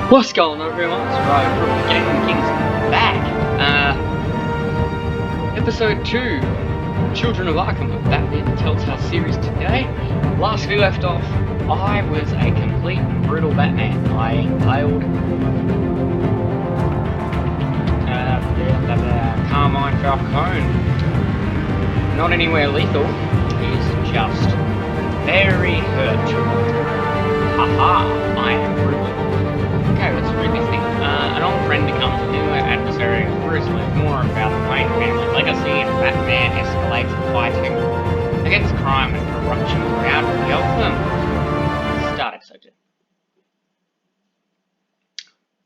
What's going on, everyone? It's Ryan from the Gaming Kings back. Episode 2, Children of Arkham of Batman the Telltale series today. Last we left off, I was a complete and brutal Batman. I impaled Carmine Falcone. Not anywhere lethal, he's just very hurt. Haha, I am brutal. Okay, let's read this thing. An old friend becomes a new adversary. Bruce learns more about the Wayne family legacy, and Batman escalates the fighting against crime and corruption throughout Gotham. Start episode 2.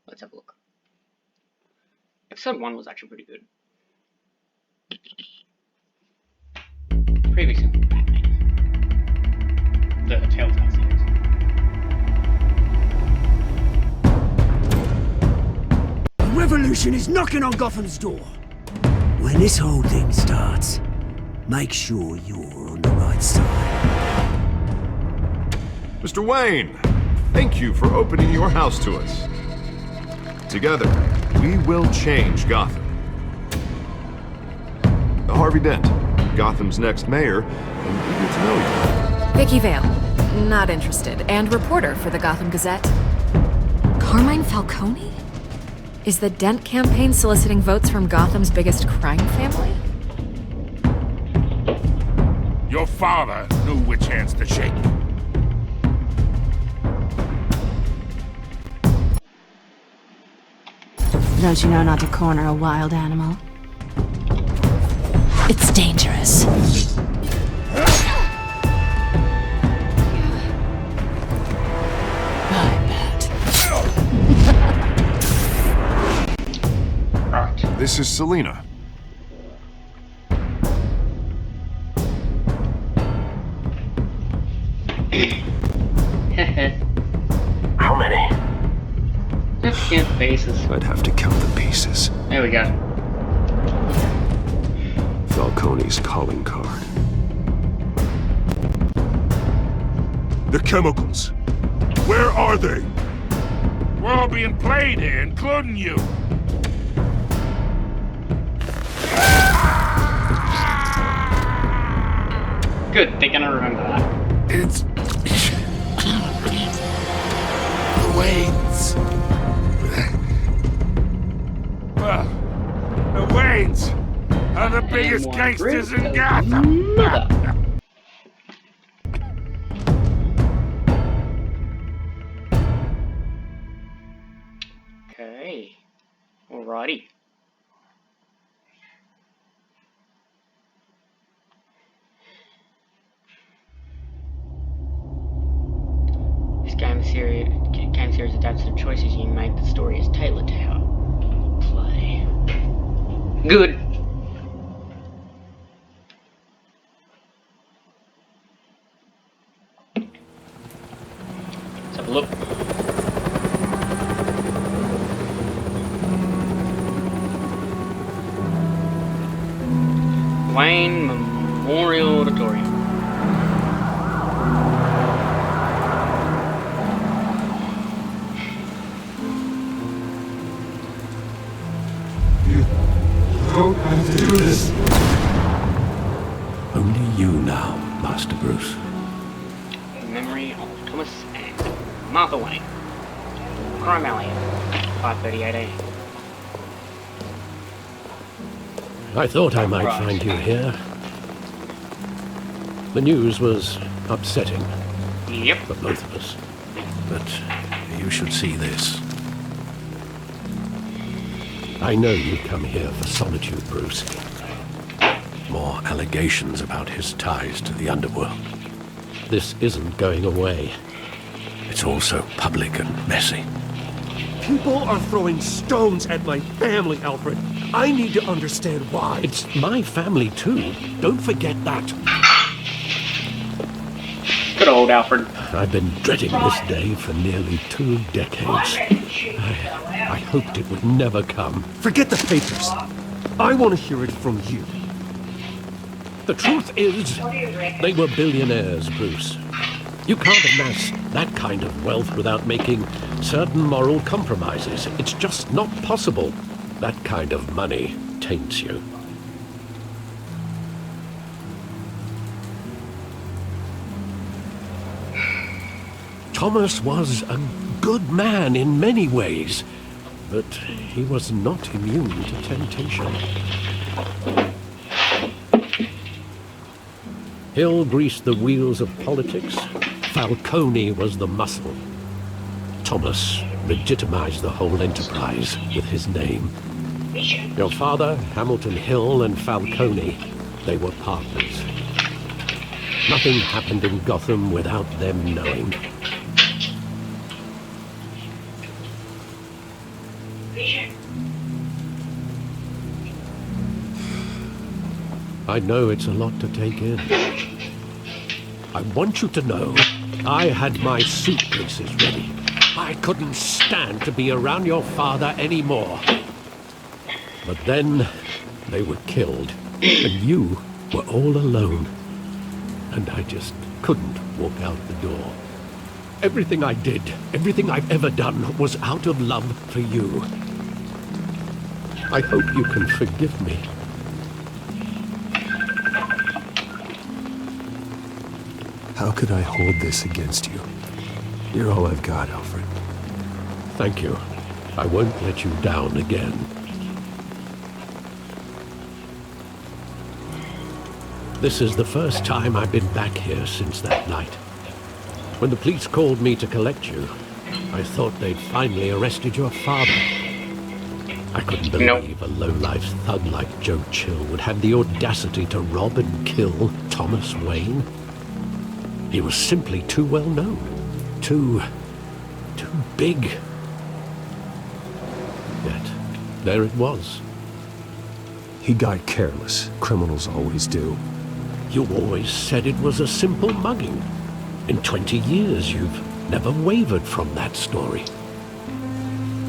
Let's have a look. Episode 1 was actually pretty good. Previously, Batman. The Telltale series. Revolution is knocking on Gotham's door. When this whole thing starts, make sure you're on the right side. Mr. Wayne, thank you for opening your house to us. Together, we will change Gotham. Harvey Dent, Gotham's next mayor, and eager to know you. Vicky Vale, not interested, and reporter for the Gotham Gazette. Carmine Falcone? Is the Dent campaign soliciting votes from Gotham's biggest crime family? Your father knew which hands to shake. Don't you know not to corner a wild animal? It's dangerous. This is Selina. How many? 15 faces. I'd have to count the pieces. There we go. Falcone's calling card. The chemicals. Where are they? We're all being played here, including you. Good, they're gonna remember that. It's... the Waynes. Well, the Waynes are the biggest gangsters in Gotham. Okay, alrighty. Game series adapts to the choices you make. The story is tailored to how you play. Good. Let's have a look. Wayne Memorial Auditorium. Don't have to do this. Only you now, Master Bruce. In memory of Thomas and Martha Wayne. Crime Alley, 5:38 AM. I thought I might find you here. The news was upsetting Yep. for both of us. But you should see this. I know you come here for solitude, Bruce. More allegations about his ties to the underworld. This isn't going away. It's also public and messy. People are throwing stones at my family, Alfred. I need to understand why. It's my family too. Don't forget that. Good old Alfred. I've been dreading this day for nearly 2 decades. I hoped it would never come. Forget the papers. I want to hear it from you. The truth is, they were billionaires, Bruce. You can't amass that kind of wealth without making certain moral compromises. It's just not possible. That kind of money taints you. Thomas was a good man in many ways, but he was not immune to temptation. Hill greased the wheels of politics. Falcone was the muscle. Thomas legitimized the whole enterprise with his name. Your father, Hamilton Hill, and Falcone, they were partners. Nothing happened in Gotham without them knowing. I know it's a lot to take in. I want you to know I had my suitcases ready. I couldn't stand to be around your father anymore. But then they were killed, and you were all alone. And I just couldn't walk out the door. Everything I did, everything I've ever done, was out of love for you. I hope you can forgive me. How could I hold this against you? You're all I've got, Alfred. Thank you. I won't let you down again. This is the first time I've been back here since that night. When the police called me to collect you, I thought they'd finally arrested your father. I couldn't believe a low-life thug like Joe Chill would have the audacity to rob and kill Thomas Wayne. He was simply too well known. Too big. Yet, there it was. He got careless. Criminals always do. You always said it was a simple mugging. In 20 years, you've never wavered from that story.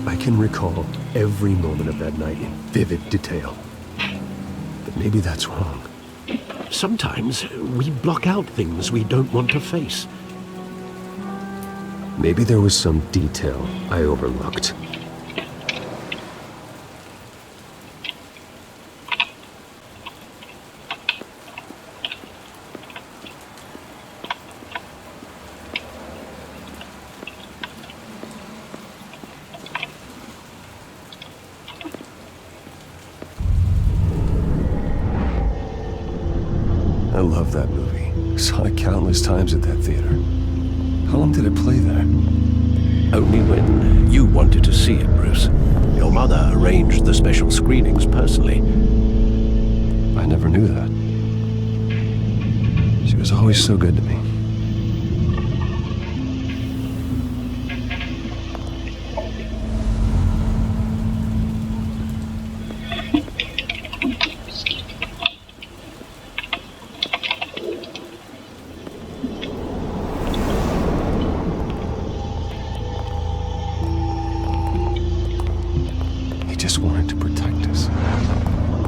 I can recall every moment of that night in vivid detail. But maybe that's wrong. Sometimes we block out things we don't want to face. Maybe there was some detail I overlooked. I love that movie. Saw it countless times at that theater. How long did it play there? Only when you wanted to see it, Bruce. Your mother arranged the special screenings personally. I never knew that. She was always so good to me. Wanted to protect us.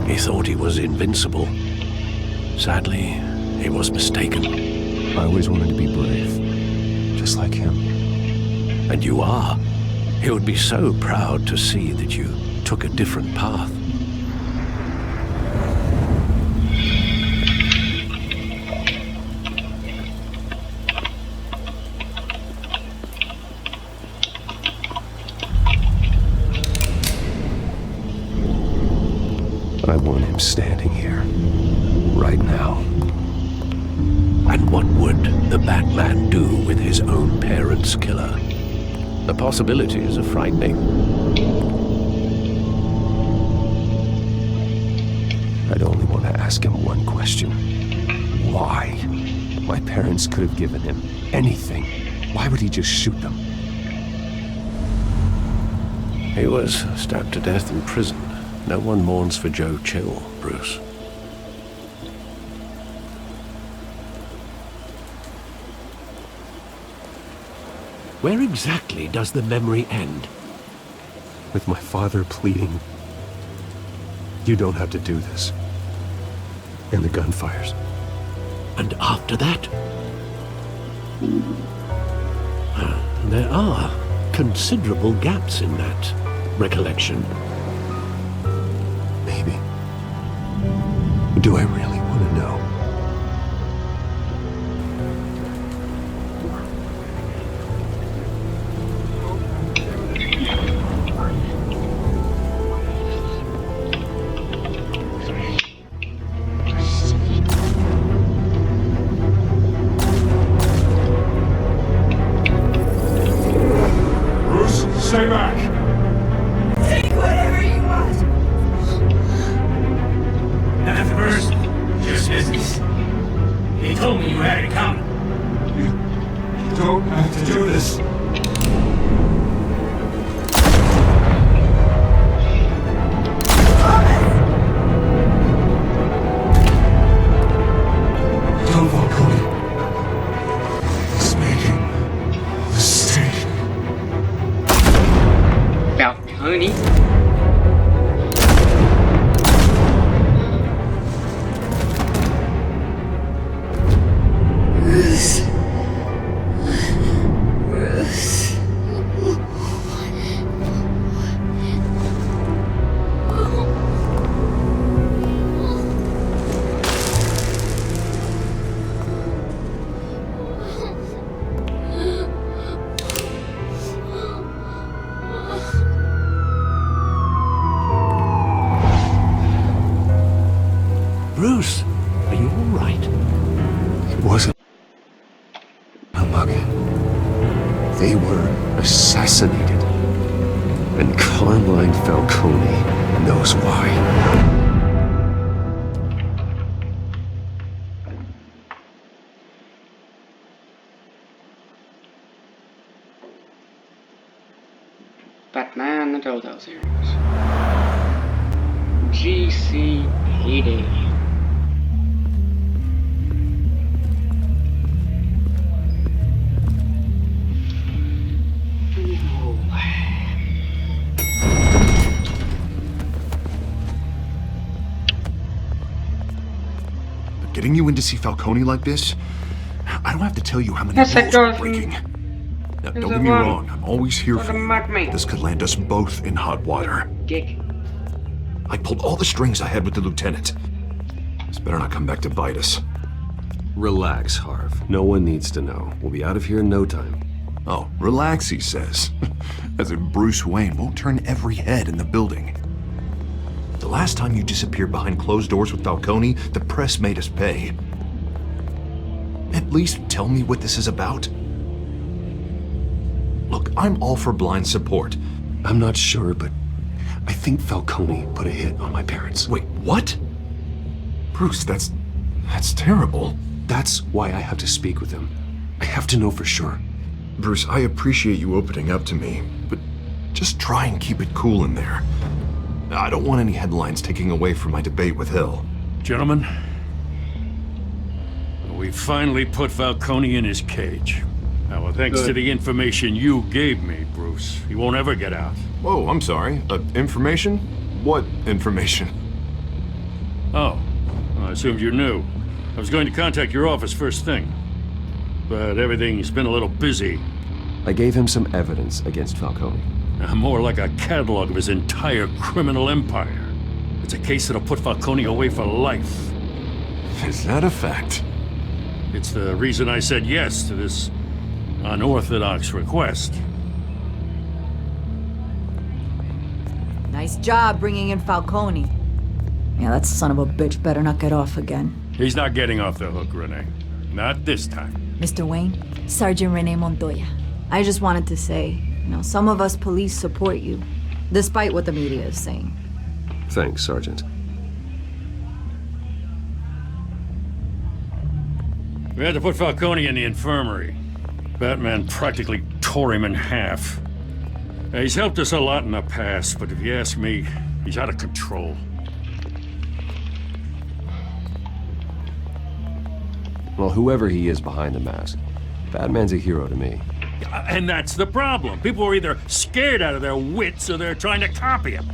He thought he was invincible. Sadly, he was mistaken. I always wanted to be brave, just like him. And you are. He would be so proud to see that you took a different path. I want him standing here, right now. And what would the Batman do with his own parents' killer? The possibilities are frightening. I'd only want to ask him one question. Why? My parents could have given him anything. Why would he just shoot them? He was stabbed to death in prison. No one mourns for Joe Chill, Bruce. Where exactly does the memory end? With my father pleading, "You don't have to do this." And the gun fires. And after that? There are considerable gaps in that recollection. Maybe. Do I really want to know? Stay back! Take whatever you want! Nothing personal, just business. He told me you had it coming. You don't have to do this. Don't fall, Cody. He's making a mistake. Falcone? Bruce, are you all right? It wasn't a mug. They were assassinated. And Carmine Falcone knows why. Batman, the Telltale series. GCPD. Getting you in to see Falcone like this? I don't have to tell you how many Yes, rules I we're do. breaking. Now, There's don't a get me one. wrong, I'm always here What for a you. mug me. This could land us both in hot water. Dick. I pulled all the strings I had with the lieutenant. This better not come back to bite us. Relax, Harv. No one needs to know. We'll be out of here in no time. Oh, relax, he says. As if Bruce Wayne won't turn every head in the building. The last time you disappeared behind closed doors with Falcone, the press made us pay. At least tell me what this is about. Look, I'm all for blind support. I'm not sure, but I think Falcone put a hit on my parents. Wait, what? Bruce, that's terrible. That's why I have to speak with him. I have to know for sure. Bruce, I appreciate you opening up to me, but just try and keep it cool in there. I don't want any headlines taking away from my debate with Hill. Gentlemen, we finally put Falcone in his cage. Now, well, thanks to the information you gave me, Bruce, he won't ever get out. Whoa, I'm sorry. Information? What information? Oh, I assumed you knew. I was going to contact your office first thing, but everything's been a little busy. I gave him some evidence against Falcone. More like a catalog of his entire criminal empire. It's a case that'll put Falcone away for life. Is that a fact? It's the reason I said yes to this unorthodox request. Nice job bringing in Falcone. Yeah, that son of a bitch better not get off again. He's not getting off the hook, Renee. Not this time. Mr. Wayne, Sergeant Renee Montoya. I just wanted to say, some of us police support you, despite what the media is saying. Thanks, Sergeant. We had to put Falcone in the infirmary. Batman practically tore him in half. He's helped us a lot in the past, but if you ask me, he's out of control. Well, whoever he is behind the mask, Batman's a hero to me. And that's the problem. People are either scared out of their wits or they're trying to copy him.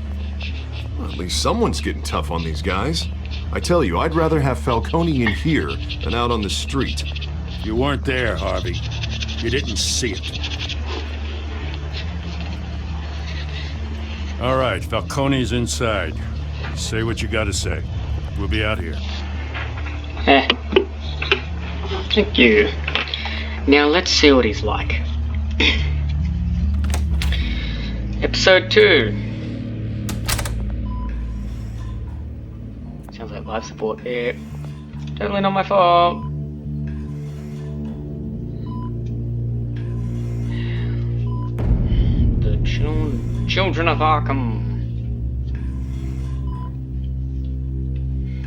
Well, at least someone's getting tough on these guys. I tell you, I'd rather have Falcone in here than out on the street. You weren't there, Harvey. You didn't see it. All right, Falcone's inside. Say what you gotta say. We'll be out here. Thank you. Now let's see what he's like. Episode 2. Sounds like life support here. Totally not my fault. The children of Arkham.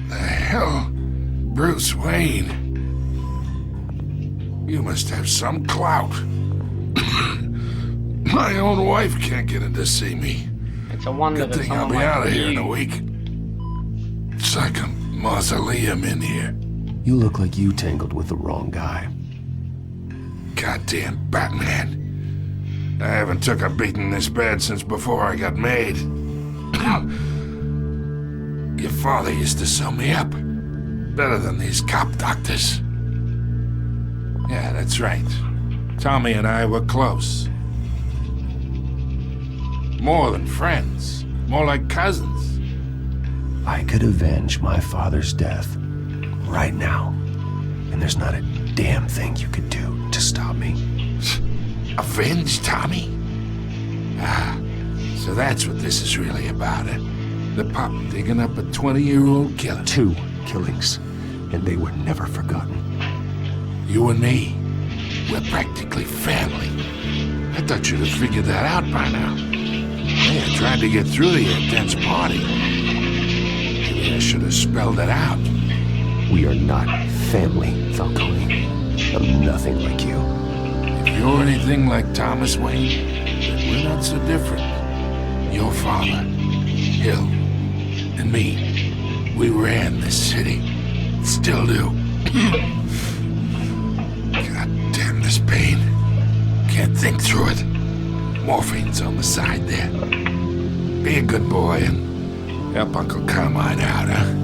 The hell? Bruce Wayne? You must have some clout. My own wife can't get in to see me. It's a wonder Good that thing I'll someone be like out of here in you- a week. It's like a mausoleum in here. You look like you tangled with the wrong guy. Goddamn Batman. I haven't took a beating this bad since before I got made. Your father used to sew me up. Better than these cop doctors. Yeah, that's right. Tommy and I were close. More than friends. More like cousins. I could avenge my father's death right now. And there's not a damn thing you could do to stop me. Avenge Tommy? Ah, so that's what this is really about, eh? The pup digging up a 20-year-old killer. 2 killings, and they were never forgotten. You and me, we're practically family. I thought you'd have figured that out by now. Hey, I tried to get through to your intense party. Maybe I should have spelled it out. We are not family, Falcone. I'm nothing like you. If you're anything like Thomas Wayne, then we're not so different. Your father, Hill, and me, we ran this city. Still do. God damn this pain. Can't think through it. Morphine's on the side there. Be a good boy and help Uncle Carmine out, huh?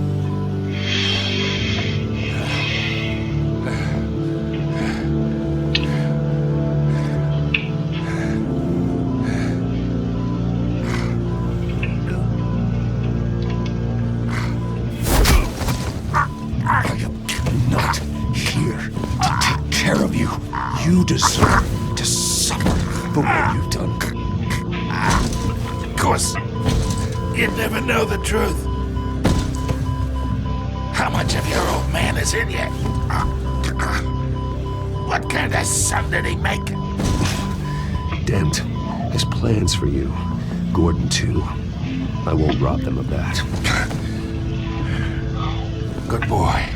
Not here to take care of you. You deserve to suffer for what you've done. Of course, you'd never know the truth. How much of your old man is in you? What kind of son did he make? Dent has plans for you. Gordon, too. I won't rob them of that. Good boy.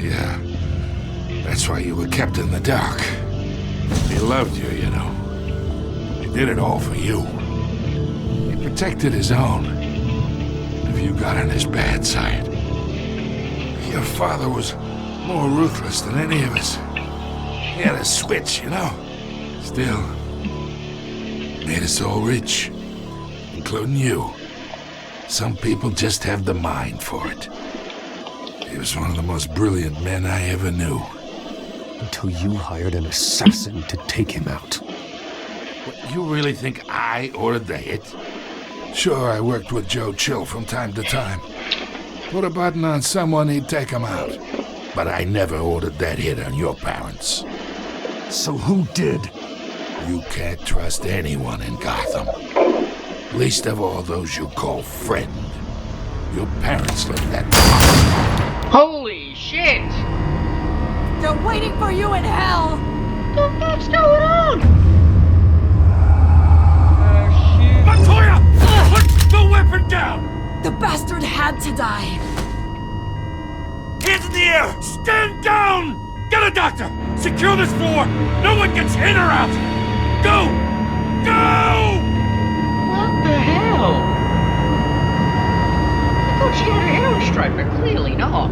Yeah. That's why you were kept in the dark. He loved you, you know. He did it all for you. He protected his own. If you got on his bad side. Your father was more ruthless than any of us. He had a switch, you know. Still, made us all rich. Including you. Some people just have the mind for it. He was one of the most brilliant men I ever knew. Until you hired an assassin to take him out. What, you really think I ordered the hit? Sure, I worked with Joe Chill from time to time. Put a button on someone, he'd take him out. But I never ordered that hit on your parents. So who did? You can't trust anyone in Gotham. Least of all those you call friend. Your parents let that... Holy shit! They're waiting for you in hell! What the fuck's going on? Montoya! Put the weapon down! The bastard had to die. Hands in the air! Stand down! Get a doctor! Secure this floor! No one gets in or out! Go! Go! What the hell? I thought she had her hair on straight, but clearly not.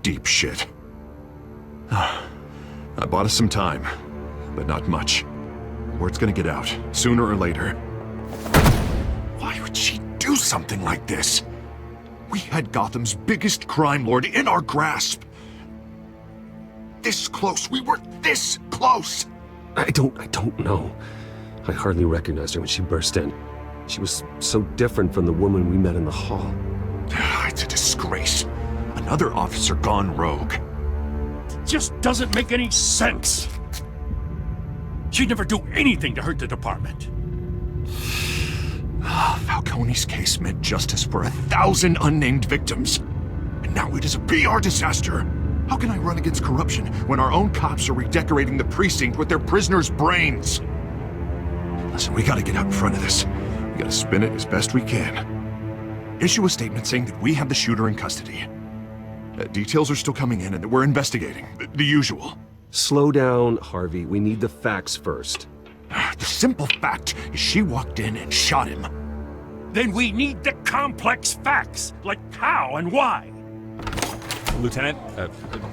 deep shit. I bought us some time, but not much. Word's gonna get out, sooner or later. Why would she do something like this? We had Gotham's biggest crime lord in our grasp. This close. We were this close. I don't know. I hardly recognized her when she burst in. She was so different from the woman we met in the hall. It's a disgrace. Another officer gone rogue. It just doesn't make any sense. She'd never do anything to hurt the department. Falcone's case meant justice for 1,000 unnamed victims. And now it is a PR disaster. How can I run against corruption when our own cops are redecorating the precinct with their prisoners' brains? Listen, we gotta get out in front of this. We gotta spin it as best we can. Issue a statement saying that we have the shooter in custody. Details are still coming in and that we're investigating. The usual. Slow down, Harvey. We need the facts first. The simple fact is she walked in and shot him. Then we need the complex facts, like how and why. Lieutenant,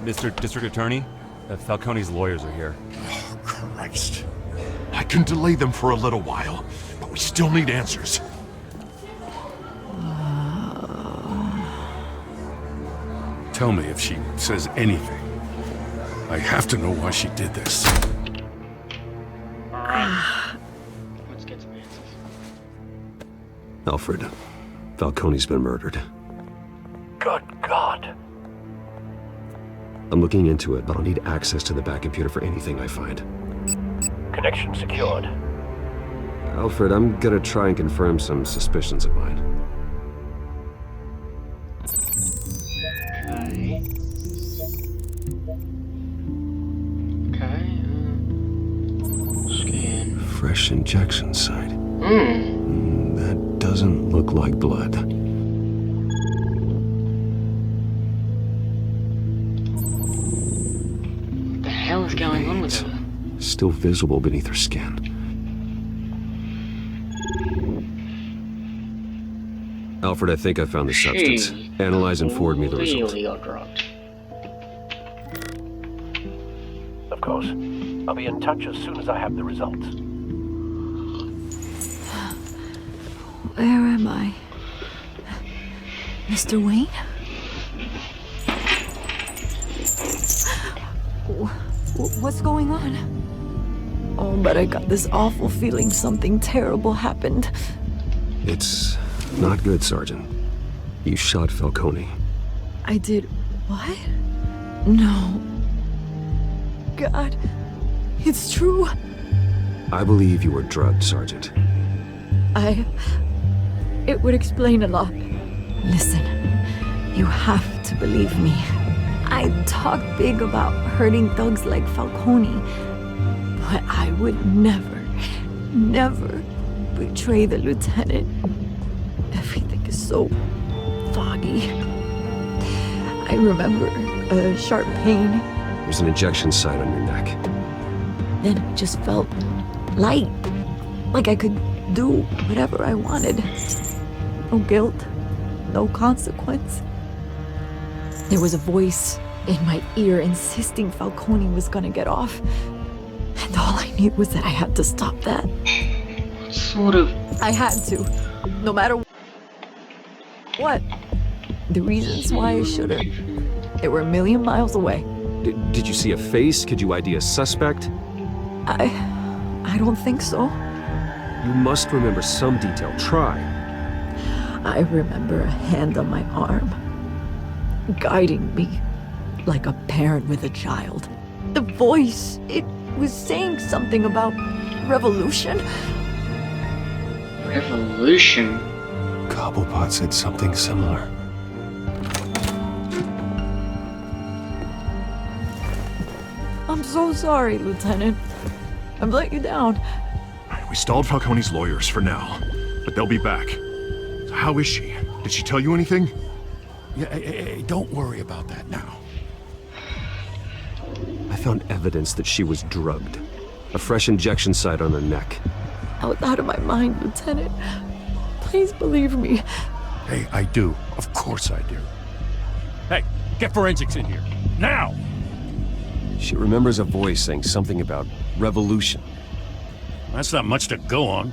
Mr. District Attorney, Falcone's lawyers are here. Oh, Christ. I can delay them for a little while, but we still need answers. Tell me if she says anything. I have to know why she did this. Alright. Let's get some answers. Alfred, Falcone's been murdered. Good God. I'm looking into it, but I'll need access to the back computer for anything I find. Connection secured. Alfred, I'm gonna try and confirm some suspicions of mine. Okay. Scan. Fresh injection site. Hmm. That doesn't look like blood. What the hell is going on with her? Still visible beneath her skin. Alfred, I think I found the substance. Analyze and forward me the results. Really got drugged. Of course. I'll be in touch as soon as I have the results. Where am I? Mr. Wayne? What's going on? Oh, but I got this awful feeling something terrible happened. It's not good, Sergeant. You shot Falcone. I did what? No. God, it's true. I believe you were drugged, Sergeant. It would explain a lot. Listen, you have to believe me. I talk big about hurting thugs like Falcone, but I would never betray the lieutenant. Everything is so foggy. I remember a sharp pain. There's an injection site on your neck. Then it just felt light, like I could do whatever I wanted. No guilt, no consequence. There was a voice in my ear insisting Falcone was gonna get off. And all I knew was that I had to stop that. Sort of. I had to, no matter what. The reasons why I shouldn't, they were a million miles away. Did you see a face? Could you ID a suspect? I don't think so. You must remember some detail. Try. I remember a hand on my arm, guiding me like a parent with a child. The voice, it was saying something about revolution. Revolution? Cobblepot said something similar. I'm so sorry, Lieutenant. I've let you down. We stalled Falcone's lawyers for now, but they'll be back. So how is she? Did she tell you anything? Yeah, hey, don't worry about that now. I found evidence that she was drugged. A fresh injection site on her neck. I was out of my mind, Lieutenant. Please believe me. Hey, I do. Of course I do. Hey, Get forensics in here. Now! She remembers a voice saying something about revolution. That's not much to go on.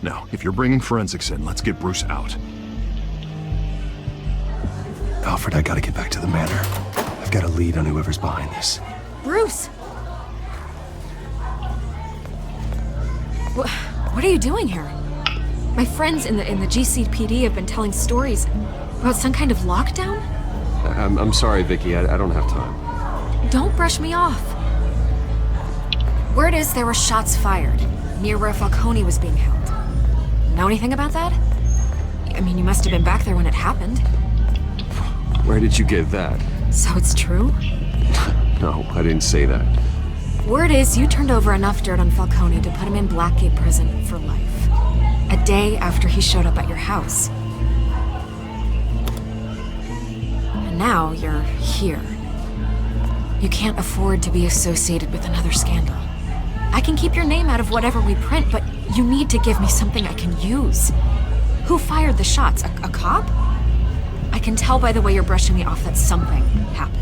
Now, if you're bringing forensics in, let's get Bruce out. Alfred, I gotta get back to the manor. I've got a lead on whoever's behind this. Bruce! What are you doing here? My friends in the GCPD have been telling stories about some kind of lockdown? I'm sorry, Vicky. I don't have time. Don't brush me off. Word is there were shots fired near where Falcone was being held. Know anything about that? I mean, you must have been back there when it happened. Where did you get that? So it's true? No, I didn't say that. Word is you turned over enough dirt on Falcone to put him in Blackgate Prison for life. A day after he showed up at your house. And now you're here. You can't afford to be associated with another scandal. I can keep your name out of whatever we print, but you need to give me something I can use. Who fired the shots? A cop? I can tell by the way you're brushing me off that something happened.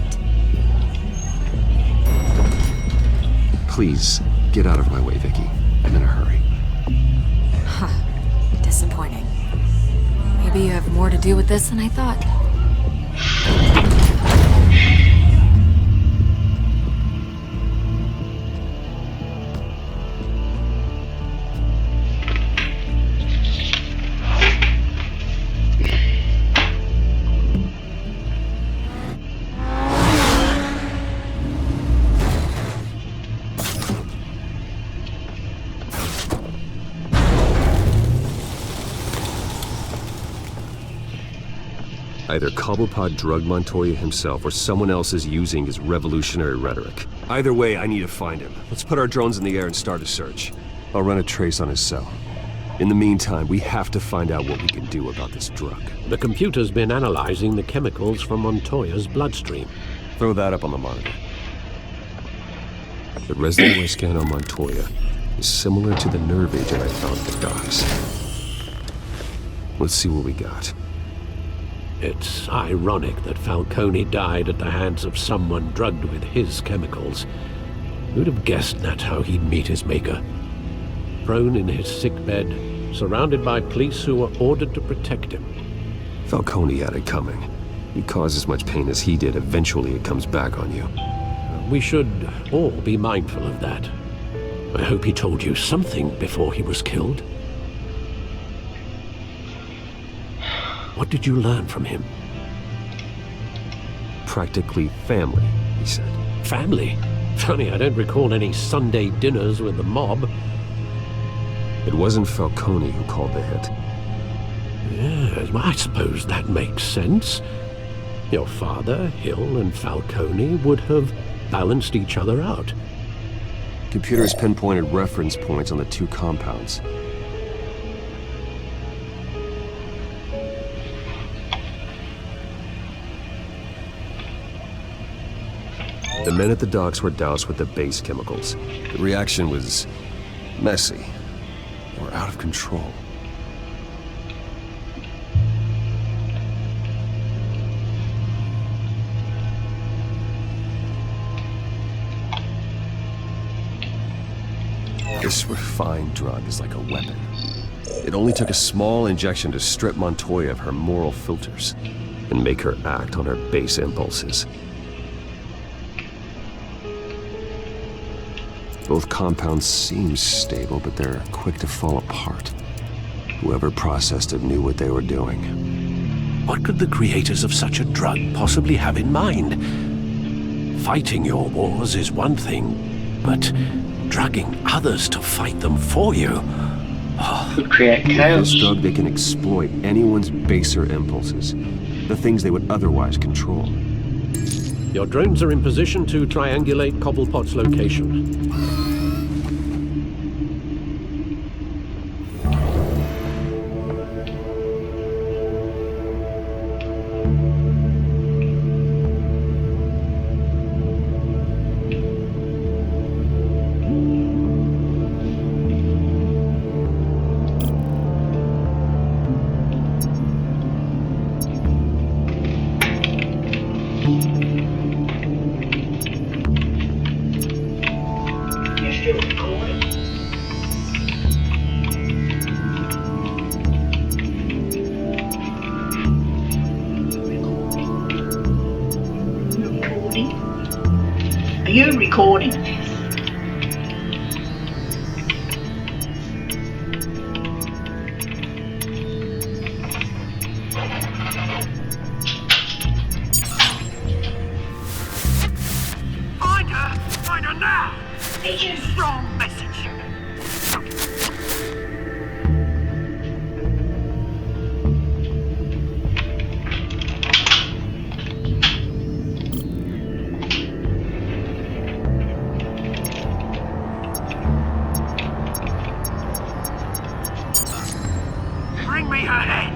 Please, get out of my way, Vicky. I'm in a hurry. Huh. Disappointing. Maybe you have more to do with this than I thought. Either Cobblepot drugged Montoya himself, or someone else is using his revolutionary rhetoric. Either way, I need to find him. Let's put our drones in the air and start a search. I'll run a trace on his cell. In the meantime, we have to find out what we can do about this drug. The computer's been analyzing the chemicals from Montoya's bloodstream. Throw that up on the monitor. The reservoir scan on Montoya is similar to the nerve agent I found at the docks. Let's see what we got. It's ironic that Falcone died at the hands of someone drugged with his chemicals. Who'd have guessed that's how he'd meet his maker? Prone in his sickbed, surrounded by police who were ordered to protect him. Falcone had it coming. You cause as much pain as he did, eventually it comes back on you. We should all be mindful of that. I hope he told you something before he was killed. What did you learn from him? Practically family, he said. Family? Funny, I don't recall any Sunday dinners with the mob. It wasn't Falcone who called the hit. Yes, well, I suppose that makes sense. Your father, Hill, and Falcone would have balanced each other out. Computers pinpointed reference points on the two compounds. The men at the docks were doused with the base chemicals. The reaction was messy, or out of control. This refined drug is like a weapon. It only took a small injection to strip Montoya of her moral filters and make her act on her base impulses. Both compounds seem stable, but they're quick to fall apart. Whoever processed it knew what they were doing. What could the creators of such a drug possibly have in mind? Fighting your wars is one thing, but drugging others to fight them for you? Could create chaos. With this drug, they can exploit anyone's baser impulses, the things they would otherwise control. Your drones are in position to triangulate Cobblepot's location. You're still recording. Recording? Are you recording this? Find her now! Did you? Strong message. Bring me her head!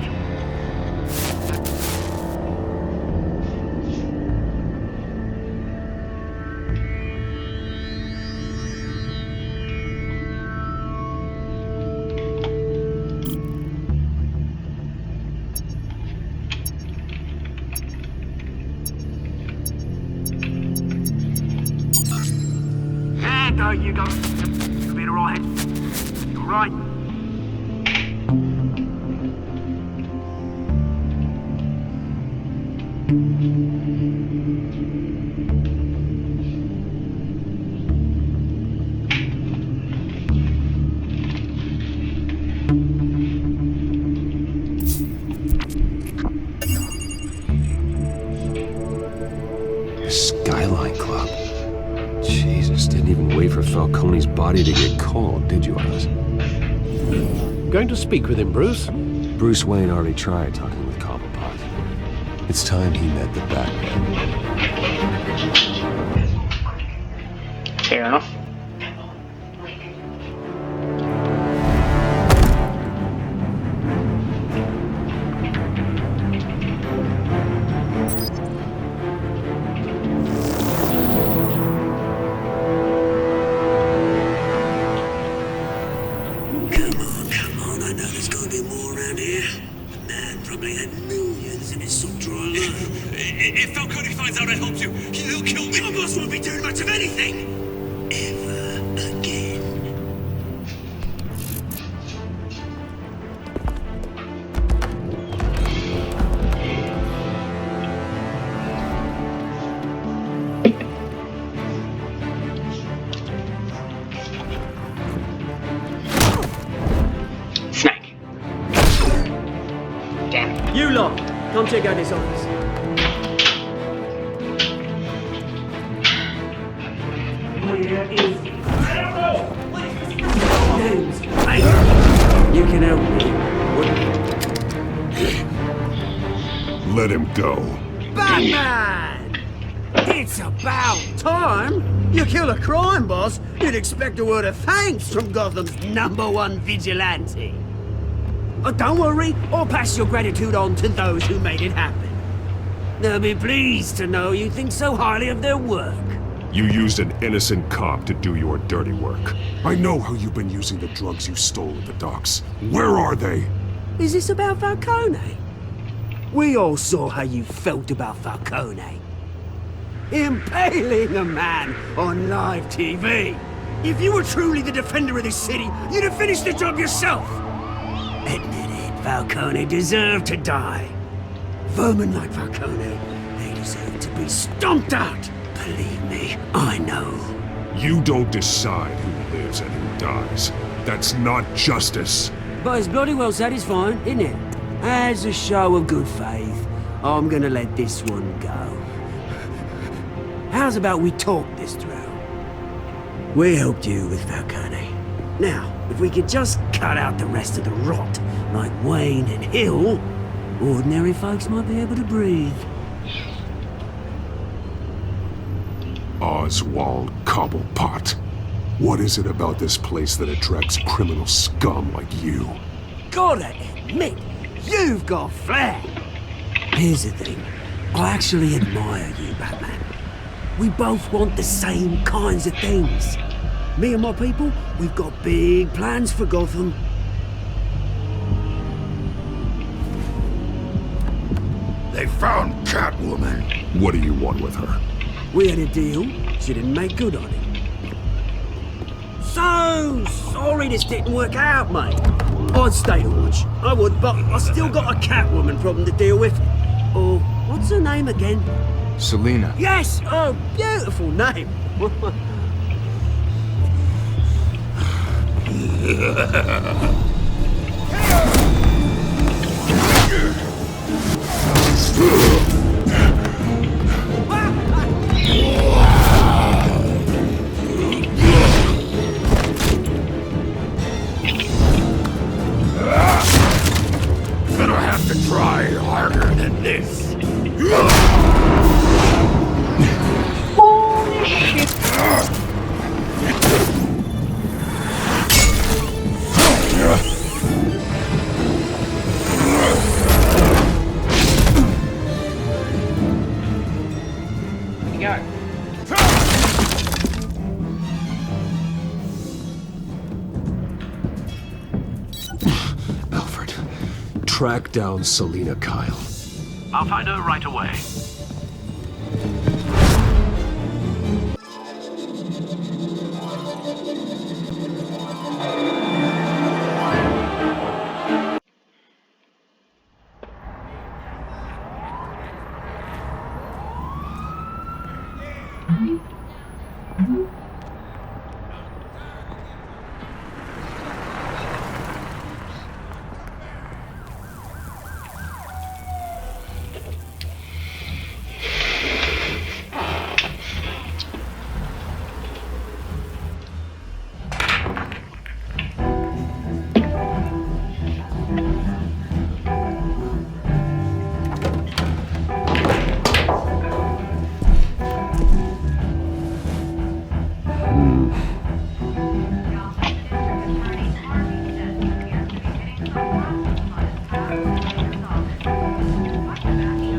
There you go. You'll be alright. You're right. Skyline Club. Jesus, didn't even wait for Falcone's body to get cold, did you, Oz? Going to speak with him, Bruce? Bruce Wayne already tried talking with Cobblepot. It's time he met the Batman. Fair enough. If Falcone finds out I helped you, he'll kill me. Your boss won't be doing much of anything. Ever again. Snake. Damn it. You lot, come check out this office. Where is he? I don't know! Names. You can help me. Let him go. Batman! It's about time! You kill a crime boss, you'd expect a word of thanks from Gotham's #1 vigilante. But don't worry, I'll pass your gratitude on to those who made it happen. They'll be pleased to know you think so highly of their work. You used an innocent cop to do your dirty work. I know how you've been using the drugs you stole at the docks. Where are they? Is this about Falcone? We all saw how you felt about Falcone. Impaling a man on live TV. If you were truly the defender of this city, you'd have finished the job yourself. Admit it, Falcone deserved to die. Vermin like Falcone, they deserve to be stomped out. Believe me, I know. You don't decide who lives and who dies. That's not justice. But it's bloody well satisfying, isn't it? As a show of good faith, I'm gonna let this one go. How's about we talk this through? We helped you with Falcone. Now, if we could just cut out the rest of the rot, like Wayne and Hill, ordinary folks might be able to breathe. Oswald Cobblepot. What is it about this place that attracts criminal scum like you? Gotta admit, you've got flair. Here's the thing. I actually admire you, Batman. We both want the same kinds of things. Me and my people, we've got big plans for Gotham. They found Catwoman. What do you want with her? We had a deal. She didn't make good on it. So sorry this didn't work out, mate. I'd stay to watch. I would, but I still got a Catwoman problem to deal with. Oh, what's her name again? Selina. Yes! Oh, beautiful name. Gonna have to try harder than this. Holy shit. Go. Alfred, track down Selina Kyle. I'll find her right away.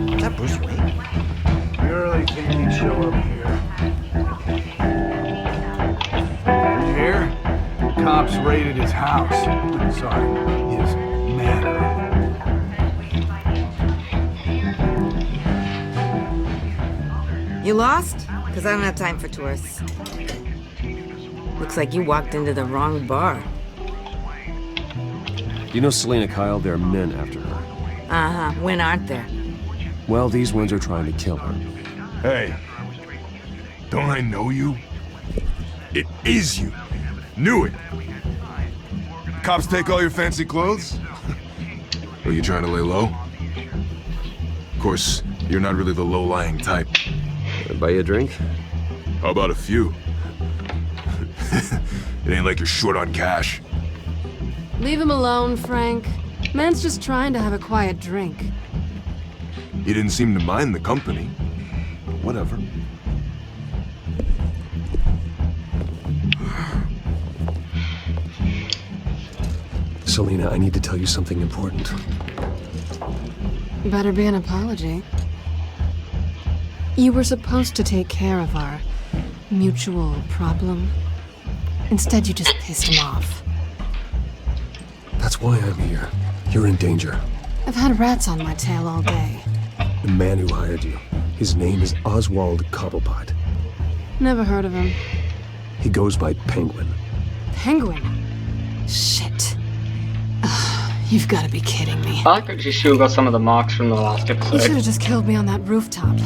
Is that Bruce Wayne? You really think he'd show up here? You hear? Cops raided his house. Sorry, his manor. You lost? Because I don't have time for tourists. Looks like you walked into the wrong bar. You know Selina Kyle? There are men after her. Uh-huh. When aren't there? Well, these ones are trying to kill her. Hey, don't I know you? It is you. Knew it. Cops take all your fancy clothes? Are you trying to lay low? Of course, you're not really the low-lying type. Buy you a drink? How about a few? It ain't like you're short on cash. Leave him alone, Frank. Man's just trying to have a quiet drink. He didn't seem to mind the company. But whatever. Selina, I need to tell you something important. Better be an apology. You were supposed to take care of our mutual problem. Instead, you just pissed him off. That's why I'm here. You're in danger. I've had rats on my tail all day. The man who hired you, his name is Oswald Cobblepot. Never heard of him. He goes by Penguin. Penguin? Shit. You've got to be kidding me. I like that she still got some of the marks from the last You should episode. have just killed me on that rooftop.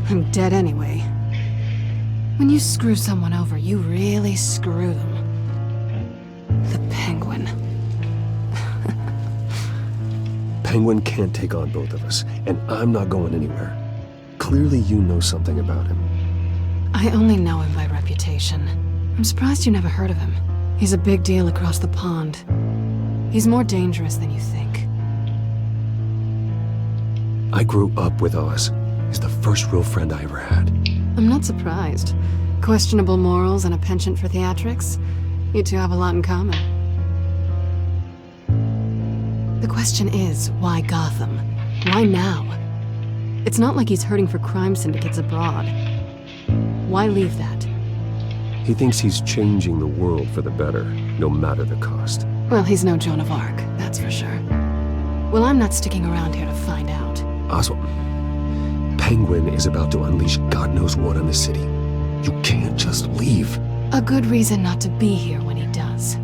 I'm dead anyway. When you screw someone over, you really screw them. The Penguin. Penguin can't take on both of us, and I'm not going anywhere. Clearly you know something about him. I only know him by reputation. I'm surprised you never heard of him. He's a big deal across the pond. He's more dangerous than you think. I grew up with Oz. He's the first real friend I ever had. I'm not surprised. Questionable morals and a penchant for theatrics. You two have a lot in common. The question is, why Gotham? Why now? It's not like he's hurting for crime syndicates abroad. Why leave that? He thinks he's changing the world for the better, no matter the cost. Well, he's no Joan of Arc, that's for sure. Well, I'm not sticking around here to find out. Oswald, Penguin is about to unleash God knows what on the city. You can't just leave. A good reason not to be here when he does.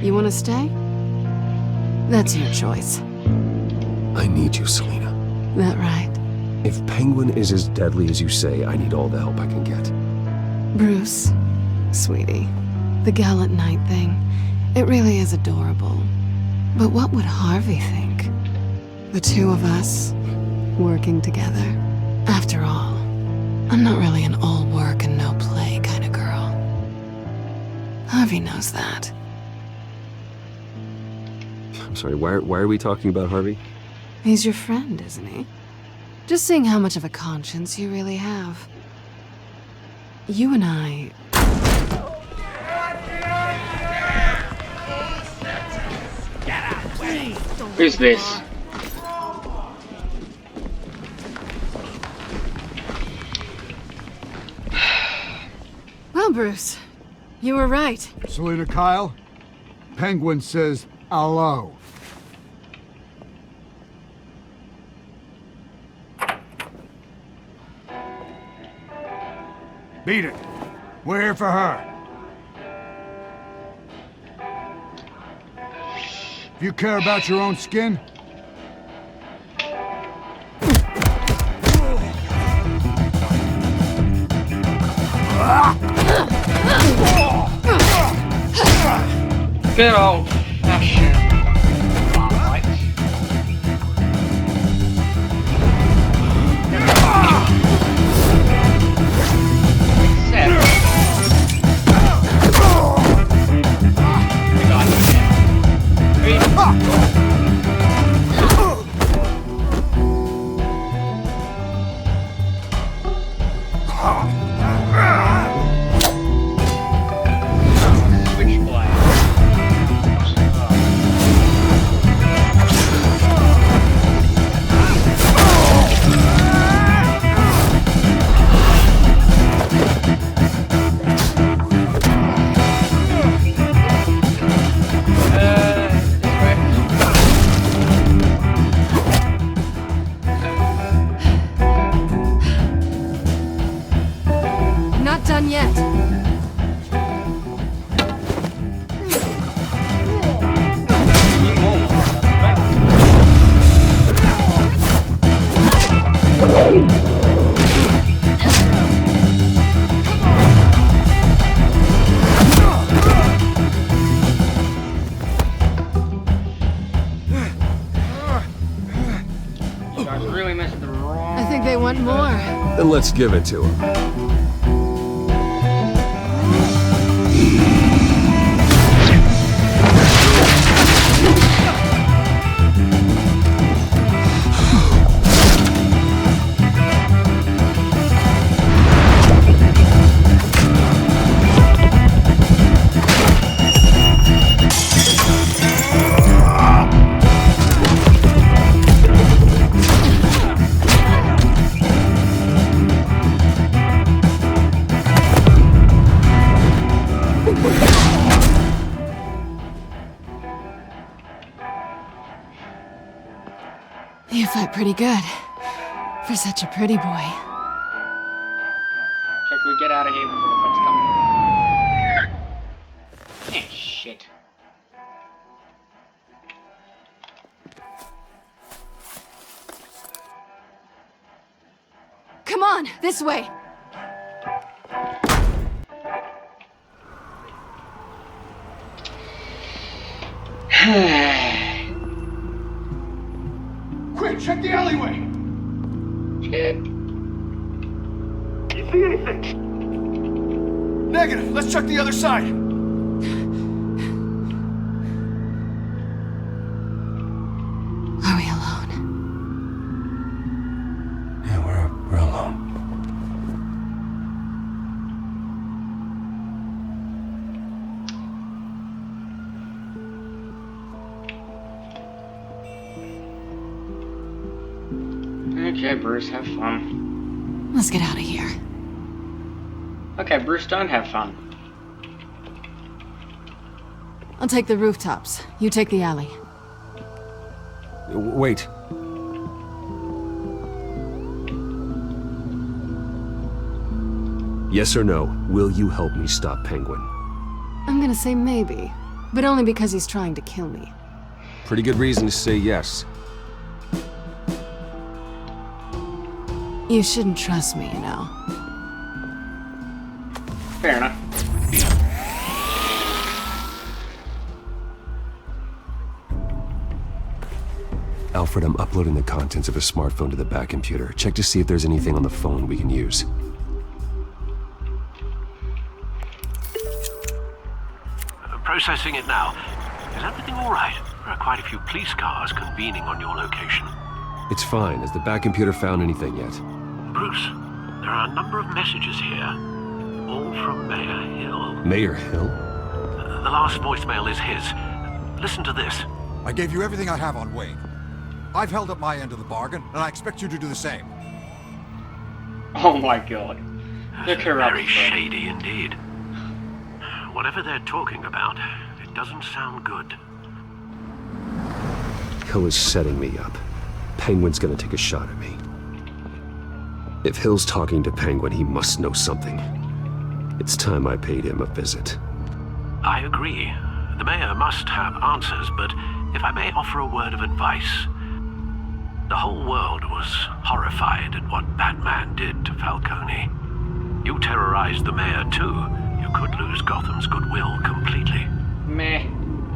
You want to stay? That's your choice. I need you, Selina. That right? If Penguin is as deadly as you say, I need all the help I can get. Bruce, sweetie, the gallant knight thing, it really is adorable. But what would Harvey think? The two of us, working together. After all, I'm not really an all work and no play kind of girl. Harvey knows that. I'm sorry, why are we talking about Harvey? He's your friend, isn't he? Just seeing how much of a conscience you really have. You and I... Who's this? Well, Bruce, you were right. Selina Kyle, Penguin says hello. Beat it. We're here for her. If you care about your own skin, Good old fashioned fight. Not done yet. You guys really messed the wrong. I think they want more. Then let's give it to him. You fight pretty good. For such a pretty boy. Okay, can we get out of here before the cops come? Eh, shit. Come on, this way. quick, check the alleyway. Shit. You see anything? Negative. Let's check the other side. Are we alone? Yeah, we're alone. Okay, Bruce, have fun. Let's get out of here. Okay, Bruce, don't have fun. I'll take the rooftops. You take the alley. Wait. Yes or no, will you help me stop Penguin? I'm gonna say maybe, but only because he's trying to kill me. Pretty good reason to say yes. You shouldn't trust me, you know. Fair enough. Alfred, I'm uploading the contents of a smartphone to the back computer. Check to see if there's anything on the phone we can use. Processing it now. Is everything all right? There are quite a few police cars convening on your location. It's fine. Has the back computer found anything yet? Bruce, there are a number of messages here, all from Mayor Hill. Mayor Hill? The last voicemail is his. Listen to this. I gave you everything I have on Wayne. I've held up my end of the bargain, and I expect you to do the same. Oh my god. Look her up. Very shady indeed. Whatever they're talking about, it doesn't sound good. Hill is setting me up. Penguin's gonna take a shot at me. If Hill's talking to Penguin, he must know something. It's time I paid him a visit. I agree. The mayor must have answers, but if I may offer a word of advice, the whole world was horrified at what Batman did to Falcone. You terrorized the mayor too. You could lose Gotham's goodwill completely. Meh.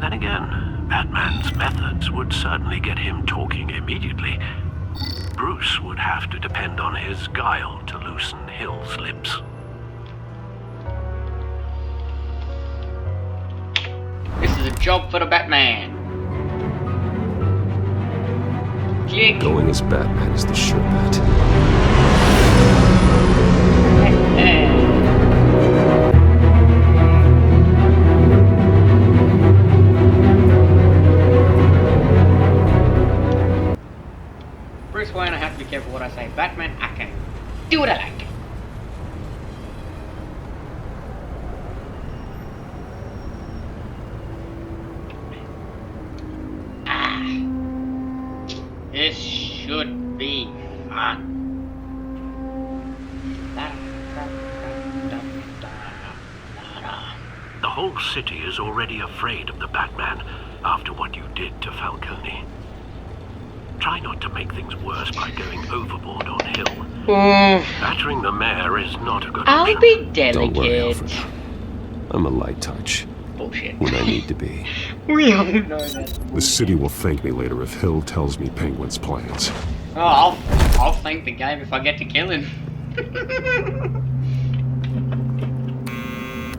Then again, Batman's methods would certainly get him talking immediately. Bruce would have to depend on his guile to loosen Hill's lips. This is a job for the Batman. Jig. Going as Batman is the sure bet. Bruce Wayne, I have to be careful what I say. Batman, I can do what I like. This should be fun. The whole city is already afraid of the Batman after what you did to Falcone. Try not to make things worse by going overboard on Hill. Battering the mayor is not a good option. I'll be delicate. Don't worry, Alfred. I'm a light touch. Bullshit. When I need to be. We all know that. The city will thank me later if Hill tells me Penguin's plans. Oh, I'll thank the game if I get to kill him.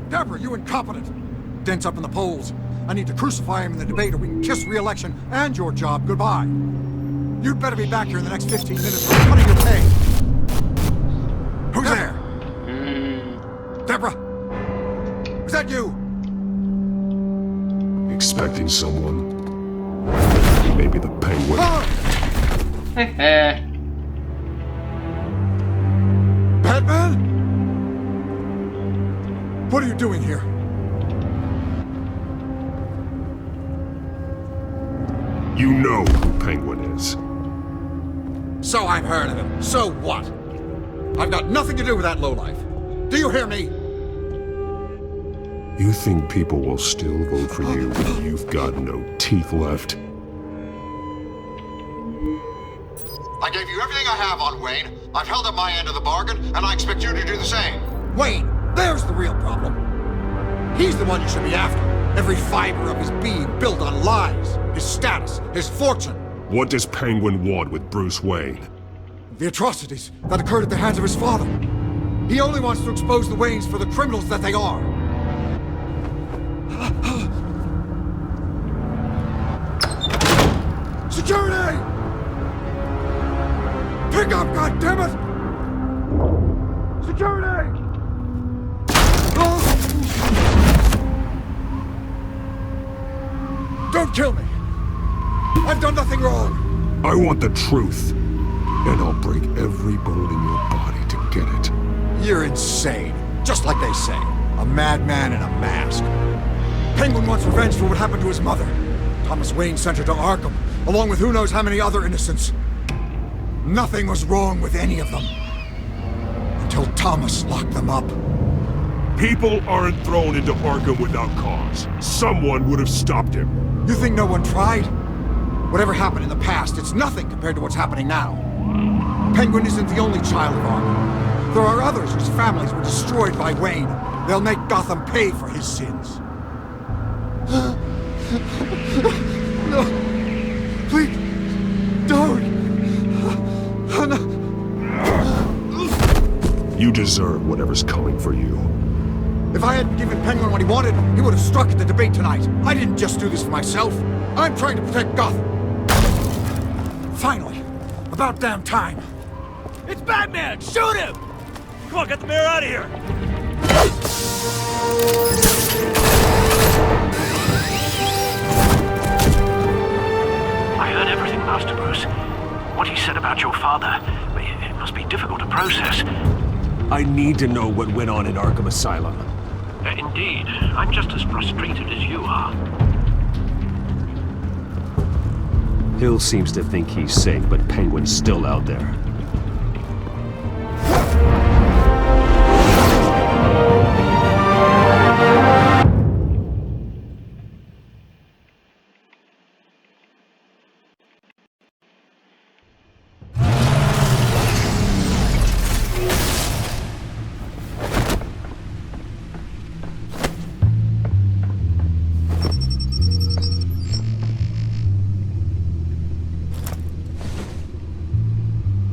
Deborah, you incompetent! Dent's up in the polls. I need to crucify him in the debate or we can kiss re-election and your job goodbye. You'd better be back here in the next 15 minutes or I'm cutting your pay. Who's there? Deborah? Is that you? Expecting someone? Maybe the Penguin. Batman? What are you doing here? You know who Penguin is. So I've heard of him. So what? I've got nothing to do with that lowlife. Do you hear me? You think people will still vote for you when you've got no teeth left? I gave you everything I have on Wayne. I've held up my end of the bargain, and I expect you to do the same. Wayne, there's the real problem. He's the one you should be after. Every fiber of his being built on lies. His status, his fortune. What does Penguin want with Bruce Wayne? The atrocities that occurred at the hands of his father. He only wants to expose the Waynes for the criminals that they are. Security! Pick up, goddammit! Security! Don't kill me! I've done nothing wrong! I want the truth, and I'll break every bone in your body to get it. You're insane. Just like they say. A madman in a mask. Penguin wants revenge for what happened to his mother. Thomas Wayne sent her to Arkham, along with who knows how many other innocents. Nothing was wrong with any of them. Until Thomas locked them up. People aren't thrown into Arkham without cause. Someone would have stopped him. You think no one tried? Whatever happened in the past, it's nothing compared to what's happening now. Penguin isn't the only child of Arkham. There are others whose families were destroyed by Wayne. They'll make Gotham pay for his sins. No. Please. Don't. No. You deserve whatever's coming for you. If I hadn't given Penguin what he wanted, he would have struck at the debate tonight. I didn't just do this for myself. I'm trying to protect Gotham. Finally. About damn time. It's Batman! Shoot him! Come on, get the mayor out of here! I heard everything, Master Bruce. What he said about your father, it must be difficult to process. I need to know what went on in Arkham Asylum. Indeed. I'm just as frustrated as you are. Hill seems to think he's safe, but Penguin's still out there.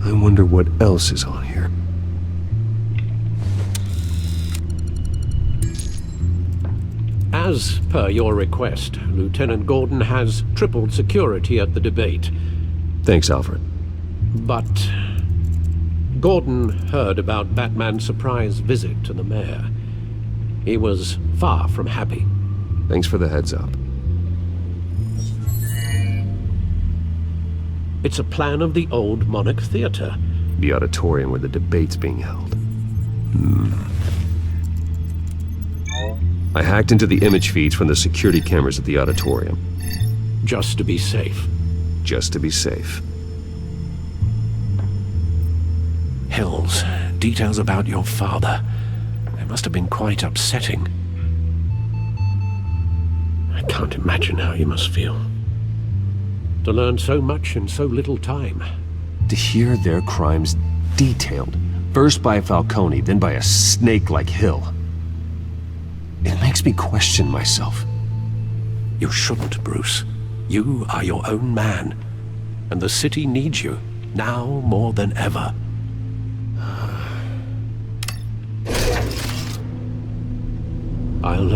I wonder what else is on here. As per your request, Lieutenant Gordon has tripled security at the debate. Thanks, Alfred. But Gordon heard about Batman's surprise visit to the mayor. He was far from happy. Thanks for the heads up. It's a plan of the old Monarch Theater. The auditorium where the debate's being held. I hacked into the image feeds from the security cameras at the auditorium. Just to be safe. Just to be safe. Hills, details about your father. They must have been quite upsetting. I can't imagine how you must feel. To learn so much in so little time. To hear their crimes detailed, first by Falcone, then by a snake like Hill. It makes me question myself. You shouldn't, Bruce. You are your own man. And the city needs you, now more than ever. I'll,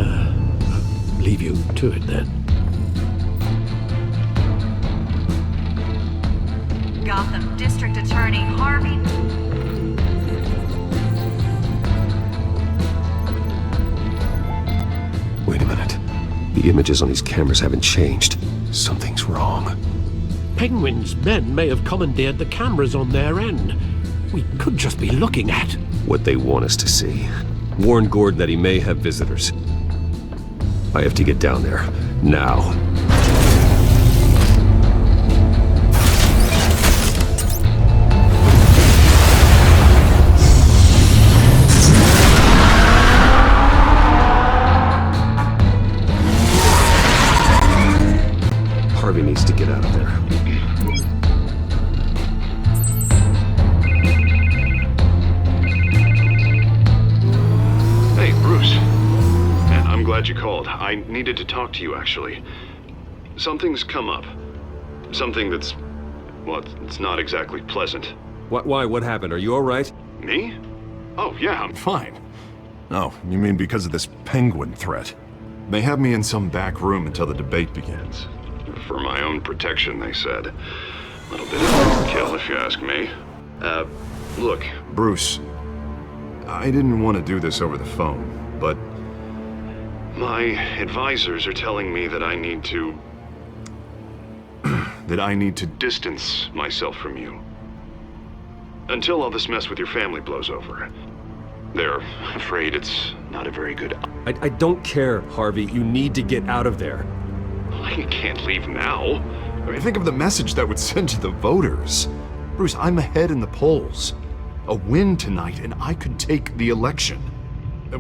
leave you to it then. Gotham District Attorney Harvey. Wait a minute. The images on these cameras haven't changed. Something's wrong. Penguin's men may have commandeered the cameras on their end. We could just be looking at what they want us to see. Warn Gordon that he may have visitors. I have to get down there. Now. Harvey needs to get out of there. Hey, Bruce. And I'm glad you called. I needed to talk to you, actually. Something's come up. Something that's... well, it's not exactly pleasant. Why? What happened? Are you all right? Me? Oh, yeah, I'm fine. Oh, you mean because of this Penguin threat? They have me in some back room until the debate begins. For my own protection, they said. A little bit of overkill, if you ask me. Look. Bruce, I didn't want to do this over the phone, but... my advisors are telling me that I need to... that I need to distance myself from you. Until all this mess with your family blows over. They're afraid it's not a very good... I don't care, Harvey. You need to get out of there. I can't leave now. I mean, think of the message that would send to the voters. Bruce, I'm ahead in the polls. A win tonight, and I could take the election.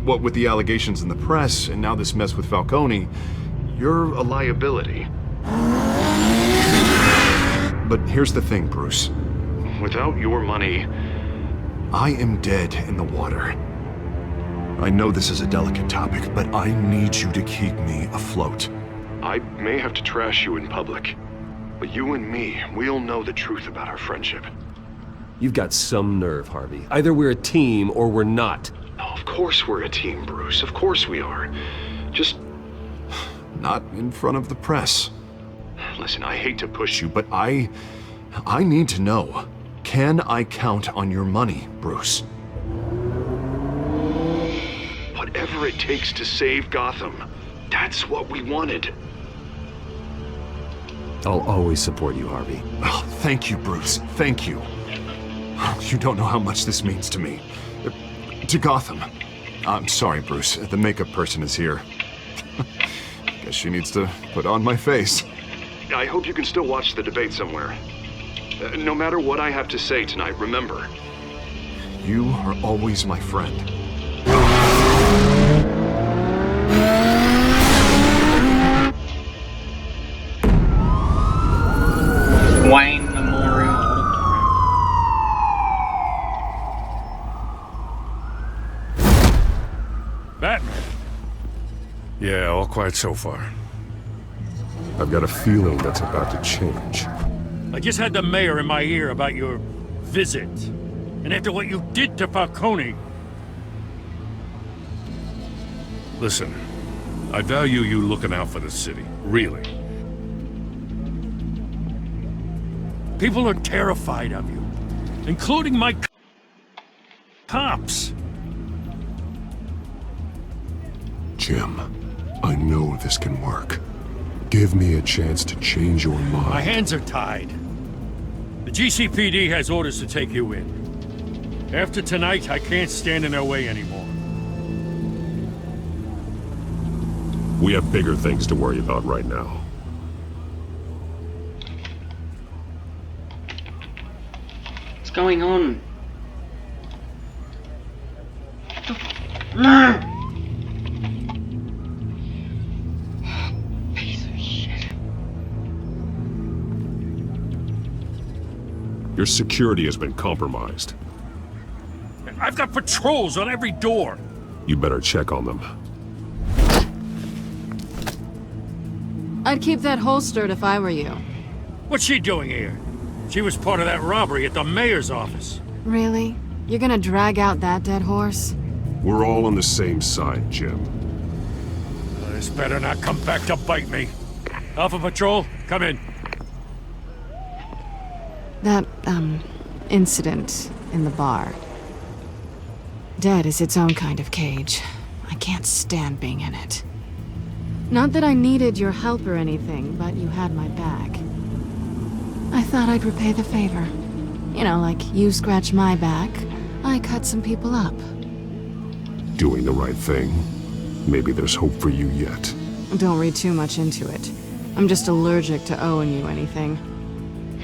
What with the allegations in the press, and now this mess with Falcone, you're a liability. But here's the thing, Bruce. Without your money, I am dead in the water. I know this is a delicate topic, but I need you to keep me afloat. I may have to trash you in public, but you and me, we'll know the truth about our friendship. You've got some nerve, Harvey. Either we're a team or we're not. No, of course we're a team, Bruce. Of course we are. Just not in front of the press. Listen, I hate to push you, but I need to know. Can I count on your money, Bruce? Whatever it takes to save Gotham. That's what we wanted. I'll always support you, Harvey. Oh, thank you, Bruce. Thank you. You don't know how much this means to me. To Gotham. I'm sorry, Bruce. The makeup person is here. Guess she needs to put on my face. I hope you can still watch the debate somewhere. No matter what I have to say tonight, remember, you are always my friend. Wayne Memorial. Batman. Yeah, all quiet so far. I've got a feeling that's about to change. I just had the mayor in my ear about your visit. And after what you did to Falcone... Listen, I value you looking out for the city. Really. People are terrified of you. Including my cops. Jim, I know this can work. Give me a chance to change your mind. My hands are tied. The GCPD has orders to take you in. After tonight, I can't stand in their way anymore. We have bigger things to worry about right now. What's going on? No! Piece of shit. Your security has been compromised. I've got patrols on every door. You better check on them. I'd keep that holstered if I were you. What's she doing here? She was part of that robbery at the mayor's office. Really? You're gonna drag out that dead horse? We're all on the same side, Jim. This better not come back to bite me. Alpha Patrol, come in. That, incident in the bar. Dead is its own kind of cage. I can't stand being in it. Not that I needed your help or anything, but you had my back. I thought I'd repay the favor. You know, like you scratch my back, I cut some people up. Doing the right thing. Maybe there's hope for you yet. Don't read too much into it. I'm just allergic to owing you anything.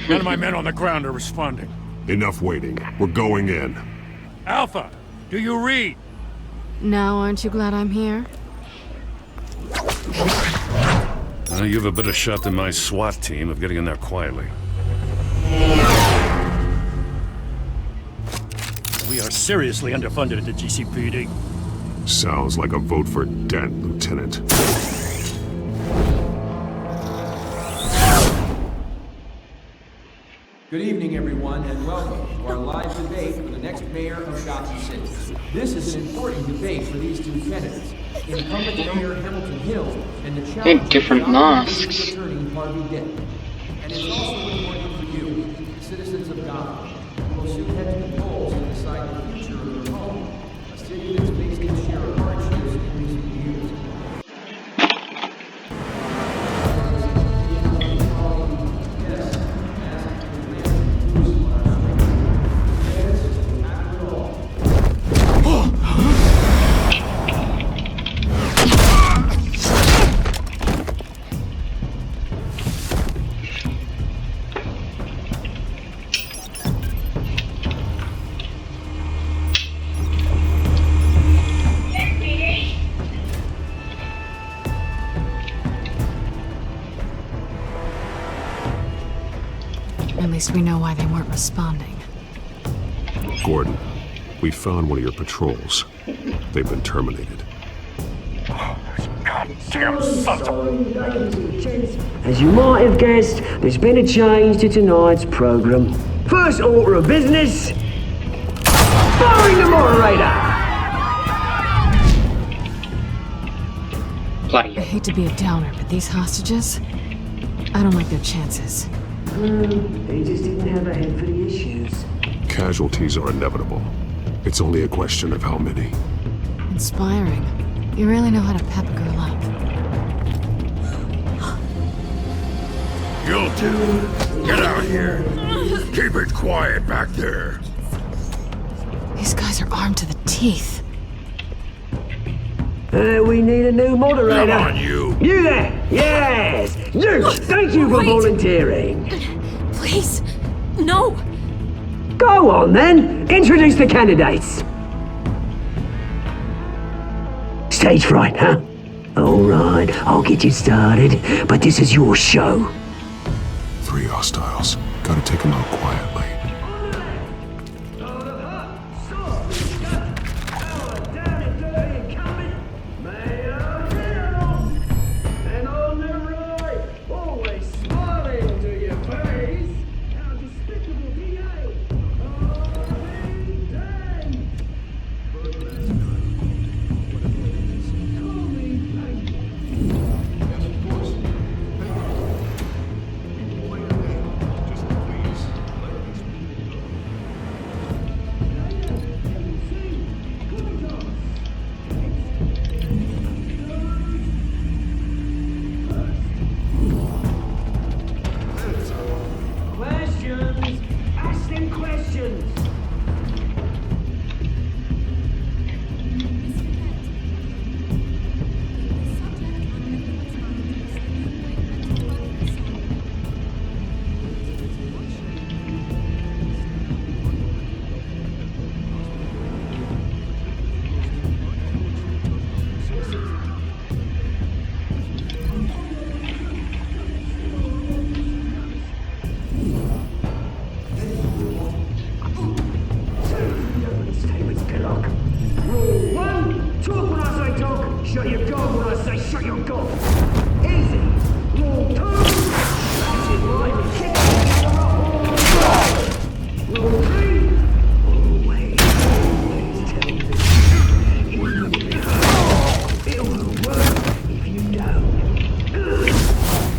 None of my men on the ground are responding. Enough waiting. We're going in. Alpha, do you read? Now aren't you glad I'm here? You have a better shot than my SWAT team of getting in there quietly. We are seriously underfunded at the GCPD. Sounds like a vote for Dent, Lieutenant. Good evening, everyone, and welcome to our live debate for the next mayor of Gotham City. This is an important debate for these two candidates. Incumbent Mayor Hamilton Hill and the challenge different masks. Attorney Harvey Dent. And it's also important for you, citizens of Gotham, who will soon head to the polls to decide the future of your home, a city that's faced its share of hardships in recent years. least we know why they weren't responding. Gordon, we found one of your patrols. They've been terminated. Goddamn sons of... As you might have guessed, there's been a change to tonight's program. First order of business, firing the moderator! Bloody. I hate to be a downer, but these hostages, I don't like their chances. They just didn't have a head for the issues. Casualties are inevitable. It's only a question of how many. Inspiring. You really know how to pep a girl up. You two, get out here. Keep it quiet back there. These guys are armed to the teeth. We need a new moderator. Come on, you. You there! Yes! You! Thank you for Wait. volunteering. Please, no! Go on then! Introduce the candidates. Stage fright, huh? Alright, I'll get you started, but this is your show. 3 hostiles. Gotta take them out quietly. Questions! Ask them questions! Rule 1, talk when I say talk, shut your gob when I say shut your gob. Easy. Rule 2, that's it right and kick it. Rule 3, always tell the truth. It will work if you don't.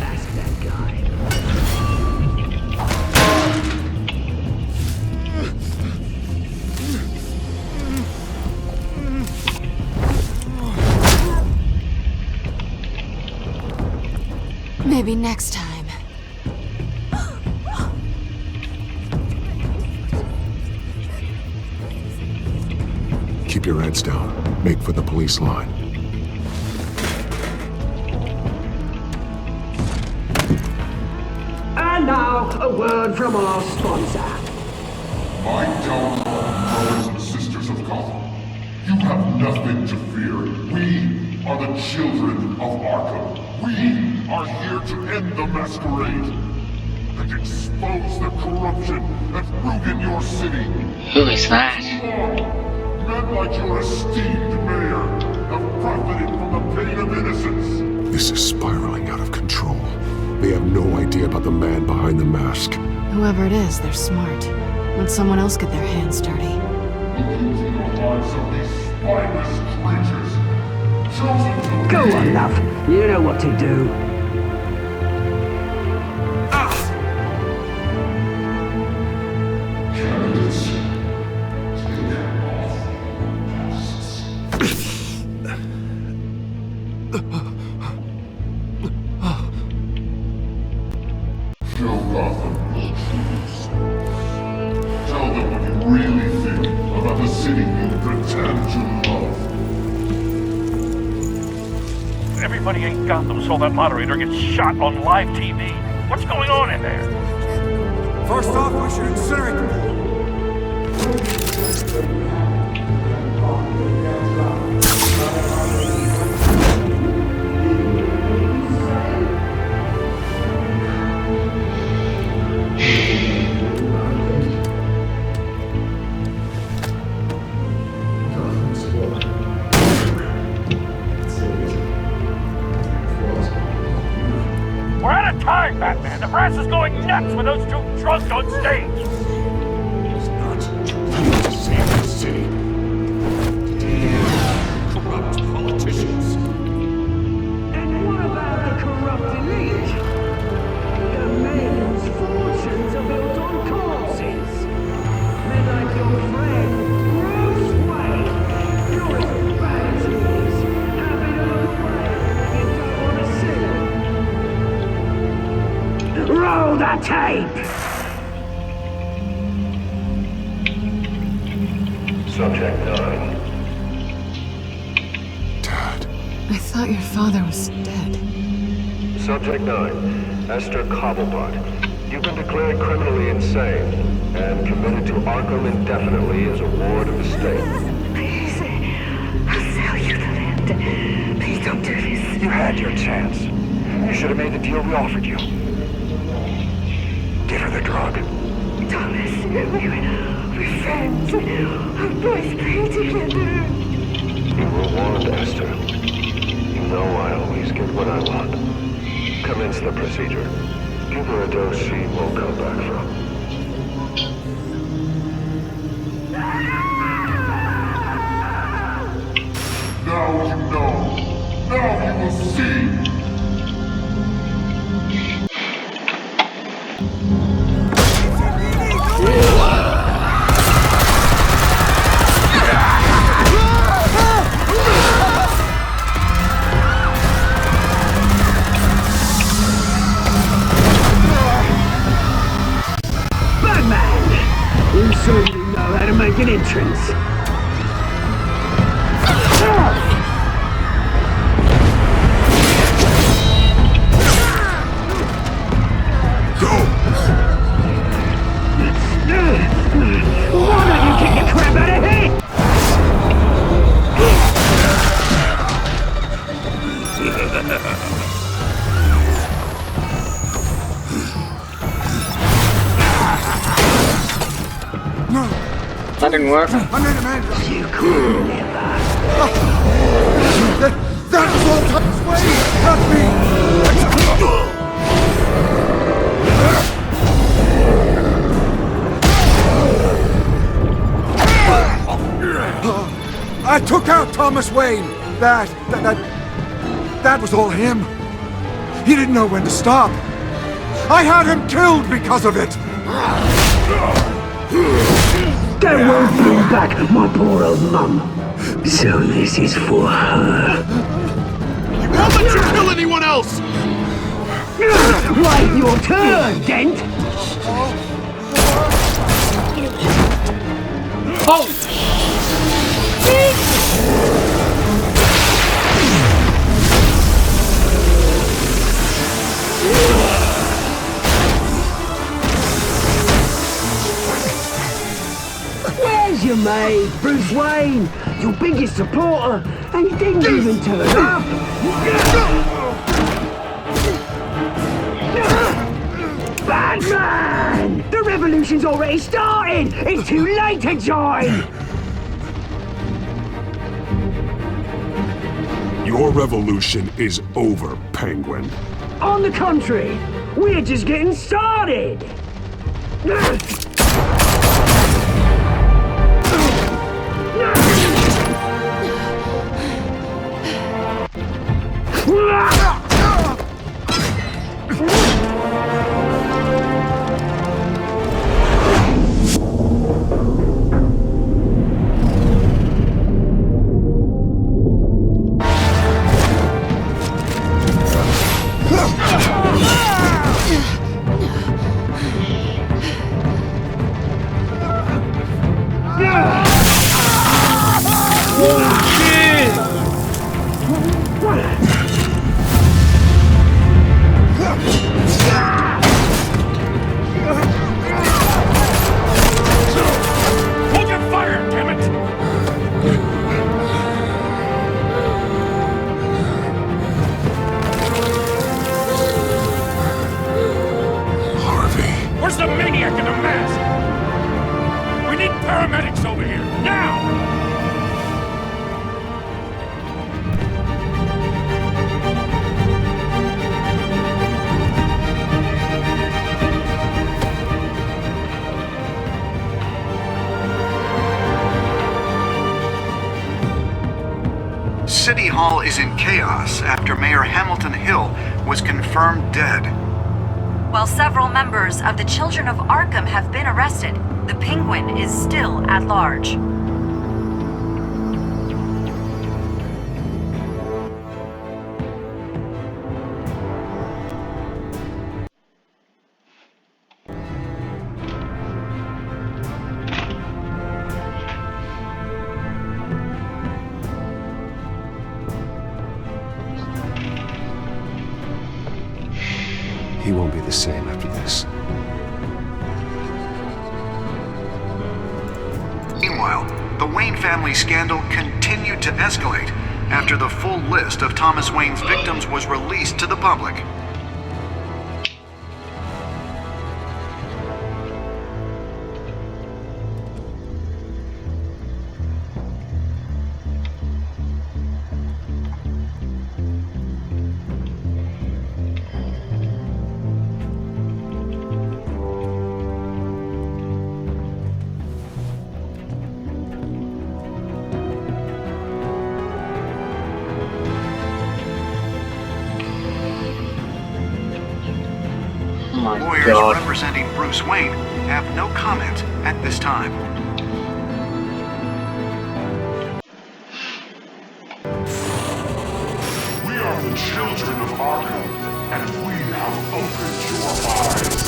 Ask that guy. Maybe next time. Keep your heads down. Make for the police line. And now, a word from our sponsor. My downfall, brothers and sisters of Gotham. You have nothing to fear. We are the children of Arkham. We are here to end the masquerade and expose the corruption that's ruined your city. Who is that? Men like your esteemed mayor have profited from the pain of innocence. This is spiraling out of control. They have no idea about the man behind the mask. Whoever it is, they're smart. Let someone else get their hands dirty. Look into the eyes of these spineless creatures. Chosen to Go lead. on, love. You know what to do. Candidates, take off your masks. Show Gotham your true self. Tell them what you really think about the city you pretend to love. Everybody in Gotham saw that moderator get shot on live TV. What's going on in there? First off, we should incinerate the pool. place is going nuts with those two drunks on stage! It's not to save the city. Corrupt politicians. And what about the corrupt elite? The men whose fortunes are built on corpses. Men like your friend, Bruce Wayne. You're as bad as he is. Happy to look away if you don't want to see. Roll the tape! Subject 9. I thought your father was dead. Subject 9, Esther Cobblepot. You've been declared criminally insane and committed to Arkham indefinitely as a ward of the state. Please, I'll sell you the land. Please don't do this. You had your chance. You should have made the deal we offered you. Give her the drug. Thomas, we're friends. Our boys play together. You were warned, Esther. You know I always get what I want. Commence the procedure. Give her a dose she won't come back from. Now you know. Now you will see. Batman! You certainly know how to make an entrance. Why don't you kick the crap out of here? That didn't work. You could never. That was all Thomas Wayne, not me! I took out Thomas Wayne. That was all him. He didn't know when to stop. I had him killed because of it. That won't bring back my poor old mum. So this is for her. You won't let you kill anyone else! Wait your turn, Dent! Oh! Where's your mate, Bruce Wayne? Your biggest supporter, and he didn't even turn up! Batman! The revolution's already started! It's too late to join! Your revolution is over, Penguin. On the contrary, we're just getting started! City Hall is in chaos after Mayor Hamilton Hill was confirmed dead. While several members of the Children of Arkham have been arrested, the Penguin is still at large. He won't be the same after this. Meanwhile, the Wayne family scandal continued to escalate after the full list of Thomas Wayne's victims was released to the public. Lawyers representing Bruce Wayne have no comment at this time. We are the children of Arkham, and we have opened your eyes.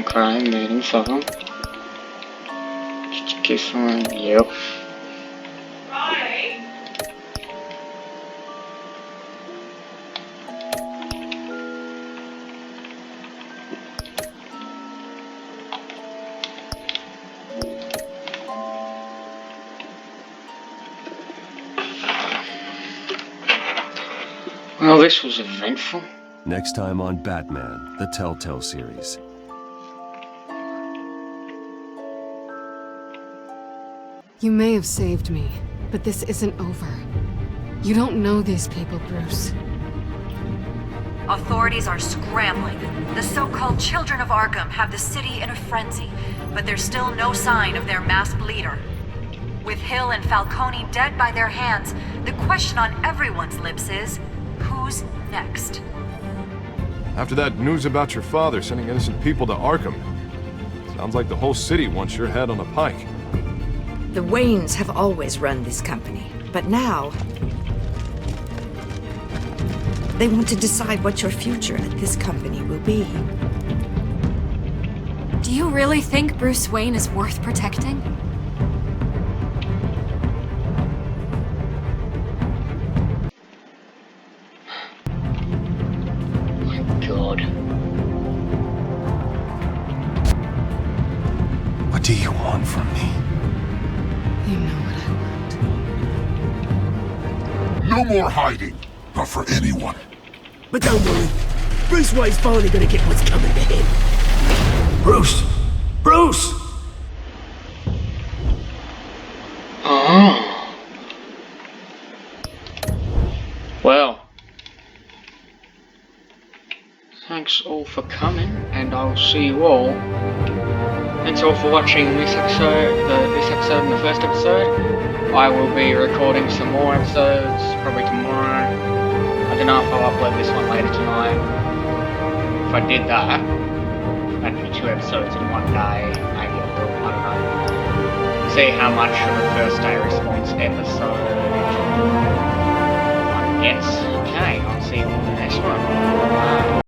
Crime meeting phone. Kiss one, yep. Well, this was eventful. Next time on Batman, the Telltale series. You may have saved me, but this isn't over. You don't know these people, Bruce. Authorities are scrambling. The so-called Children of Arkham have the city in a frenzy, but there's still no sign of their masked leader. With Hill and Falcone dead by their hands, the question on everyone's lips is, who's next? After that news about your father sending innocent people to Arkham, sounds like the whole city wants your head on a pike. The Waynes have always run this company, but now they want to decide what your future at this company will be. Do you really think Bruce Wayne is worth protecting? God. What do you want from me? You know what I want. No more hiding, not for anyone. But don't worry, Bruce Wayne's finally gonna get what's coming to him. Bruce! Bruce! Oh. Well. Thanks all for coming, and I'll see you all. Thanks all for watching this episode, and the first episode. I will be recording some more episodes, probably tomorrow. I don't know if I'll upload this one later tonight. If I did that, that'd be 2 episodes in one day, maybe I don't know. See how much of a first day response episode I guess. Okay, I'll see you all in the next one. Bye.